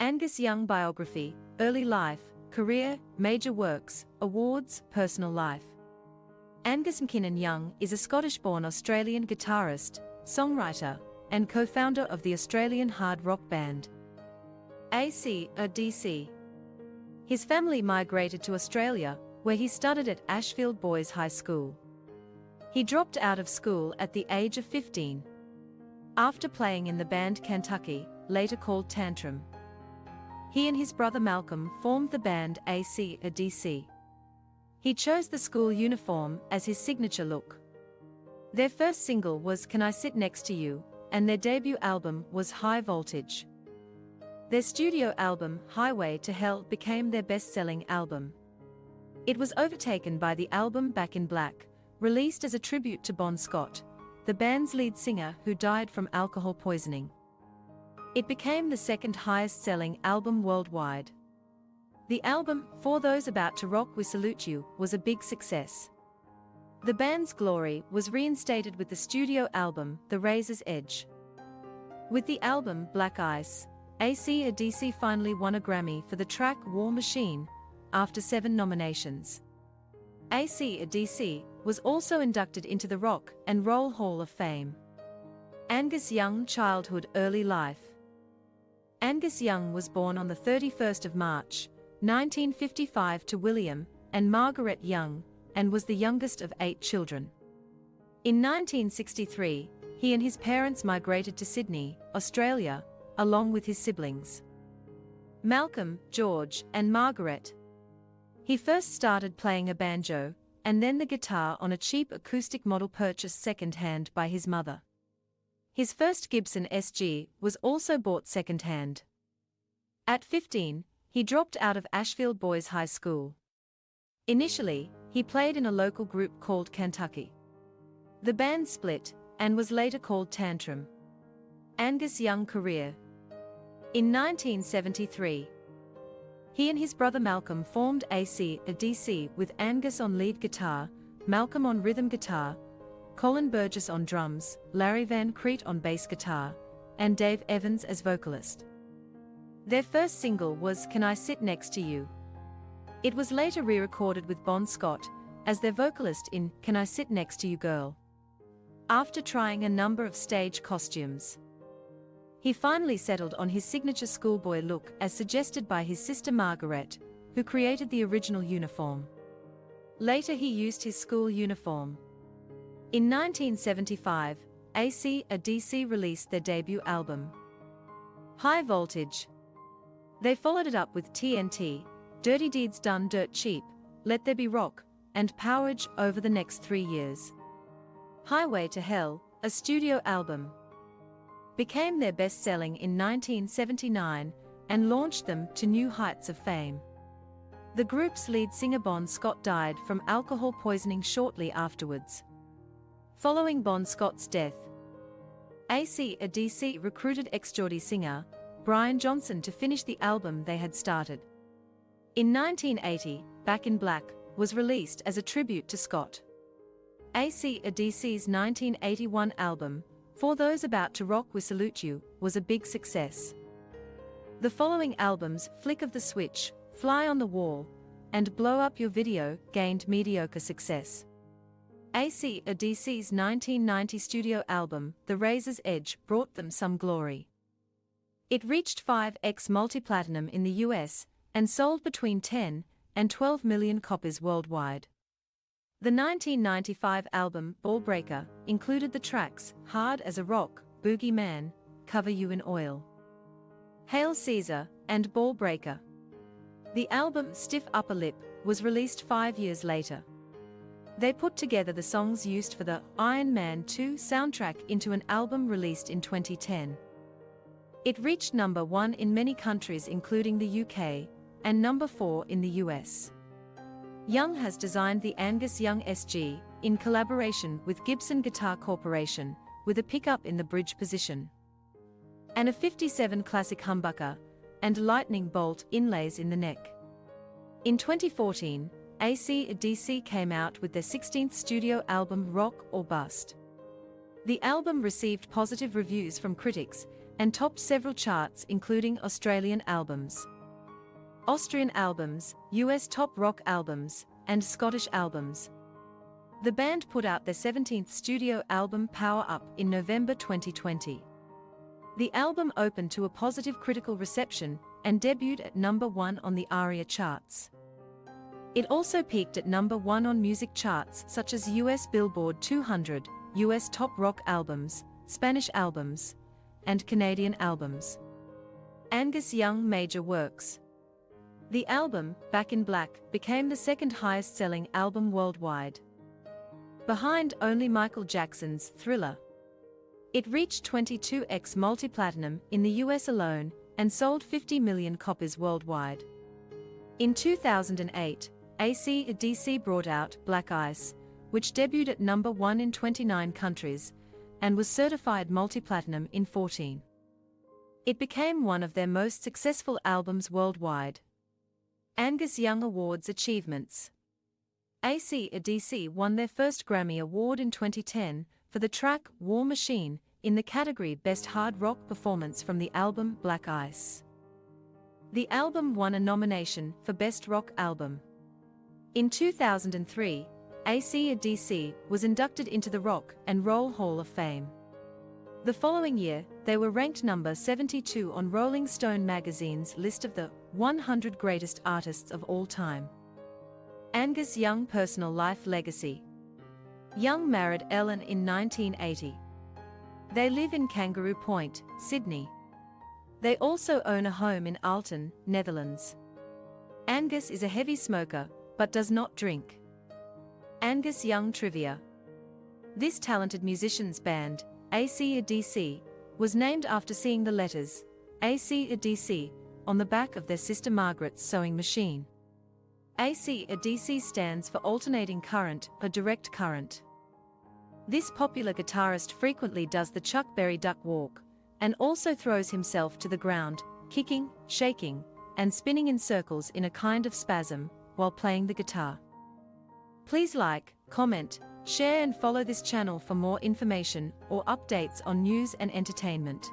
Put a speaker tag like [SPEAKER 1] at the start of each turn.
[SPEAKER 1] Angus Young Biography, Early Life, Career, Major Works, Awards, Personal Life. Angus McKinnon Young is a Scottish-born Australian guitarist, songwriter, and co-founder of the Australian hard rock band AC/DC. His family migrated to Australia, where he studied at Ashfield Boys High School. He dropped out of school at the age of 15. After playing in the band Kantuckee, later called Tantrum, he and his brother Malcolm formed the band AC/DC. He chose the school uniform as his signature look. Their first single was Can I Sit Next to You, and their debut album was High Voltage. Their studio album, Highway to Hell, became their best-selling album. It was overtaken by the album Back in Black, released as a tribute to Bon Scott, the band's lead singer who died from alcohol poisoning. It became the second highest-selling album worldwide. The album, For Those About to Rock We Salute You, was a big success. The band's glory was reinstated with the studio album, The Razor's Edge. With the album Black Ice, AC/DC finally won a Grammy for the track War Machine, after 7 nominations. AC/DC was also inducted into the Rock and Roll Hall of Fame. Angus Young Childhood, Early Life. Angus Young was born on the 31st of March, 1955 to William and Margaret Young, and was the youngest of 8 children. In 1963, he and his parents migrated to Sydney, Australia, along with his siblings, Malcolm, George, and Margaret. He first started playing a banjo, and then the guitar on a cheap acoustic model purchased second-hand by his mother. His first Gibson SG was also bought second-hand. At 15, he dropped out of Ashfield Boys High School. Initially, he played in a local group called Kantuckee. The band split, and was later called Tantrum. Angus Young career. In 1973, he and his brother Malcolm formed AC/DC with Angus on lead guitar, Malcolm on rhythm guitar, Colin Burgess on drums, Larry Van Crete on bass guitar, and Dave Evans as vocalist. Their first single was Can I Sit Next to You. It was later re-recorded with Bon Scott as their vocalist in Can I Sit Next to You Girl. After trying a number of stage costumes, he finally settled on his signature schoolboy look as suggested by his sister Margaret, who created the original uniform. Later he used his school uniform. In 1975, AC/DC released their debut album, High Voltage. They followed it up with TNT, Dirty Deeds Done Dirt Cheap, Let There Be Rock, and Powerage over the next 3 years. Highway to Hell, a studio album, became their best-selling in 1979 and launched them to new heights of fame. The group's lead singer Bon Scott died from alcohol poisoning shortly afterwards. Following Bon Scott's death, AC/DC recruited ex-Geordie singer Brian Johnson to finish the album they had started. In 1980, Back in Black was released as a tribute to Scott. AC/DC's 1981 album, For Those About to Rock We Salute You, was a big success. The following albums, Flick of the Switch, Fly on the Wall, and Blow Up Your Video, gained mediocre success. AC/DC's 1990 studio album, The Razor's Edge, brought them some glory. It reached 5x multi-platinum in the US, and sold between 10 and 12 million copies worldwide. The 1995 album, Ballbreaker, included the tracks Hard as a Rock, Boogie Man, Cover You in Oil, Hail Caesar, and Ballbreaker. The album, Stiff Upper Lip, was released 5 years later. They put together the songs used for the Iron Man 2 soundtrack into an album released in 2010. It reached number 1 in many countries including the UK, and number 4 in the US. Young has designed the Angus Young SG, in collaboration with Gibson Guitar Corporation, with a pickup in the bridge position, and a 57 classic humbucker, and lightning bolt inlays in the neck. In 2014, AC/DC came out with their 16th studio album Rock or Bust. The album received positive reviews from critics, and topped several charts including Australian albums, Austrian albums, US top rock albums, and Scottish albums. The band put out their 17th studio album Power Up in November 2020. The album opened to a positive critical reception and debuted at number 1 on the ARIA charts. It also peaked at number 1 on music charts such as US Billboard 200, US Top Rock Albums, Spanish Albums, and Canadian Albums. Angus Young major works. The album, Back in Black, became the second highest-selling album worldwide, behind only Michael Jackson's Thriller. It reached 22x multi-platinum in the US alone and sold 50 million copies worldwide. In 2008, AC/DC brought out Black Ice, which debuted at number 1 in 29 countries and was certified multi-platinum in 14. It became one of their most successful albums worldwide. Angus Young Awards achievements. AC/DC won their first Grammy Award in 2010 for the track War Machine in the category Best Hard Rock Performance from the album Black Ice. The album won a nomination for Best Rock Album. In 2003, AC/DC was inducted into the Rock and Roll Hall of Fame. The following year, they were ranked number 72 on Rolling Stone magazine's list of the 100 greatest artists of all time. Angus Young personal life legacy. Young married Ellen in 1980. They live in Kangaroo Point, Sydney. They also own a home in Alton, Netherlands. Angus is a heavy smoker, but does not drink. Angus Young trivia. This talented musician's band, AC/DC, was named after seeing the letters AC/DC on the back of their sister Margaret's sewing machine. AC/DC stands for alternating current or direct current. This popular guitarist frequently does the Chuck Berry duck walk, and also throws himself to the ground, kicking, shaking, and spinning in circles in a kind of spasm, while playing the guitar. Please like, comment, share and follow this channel for more information or updates on news and entertainment.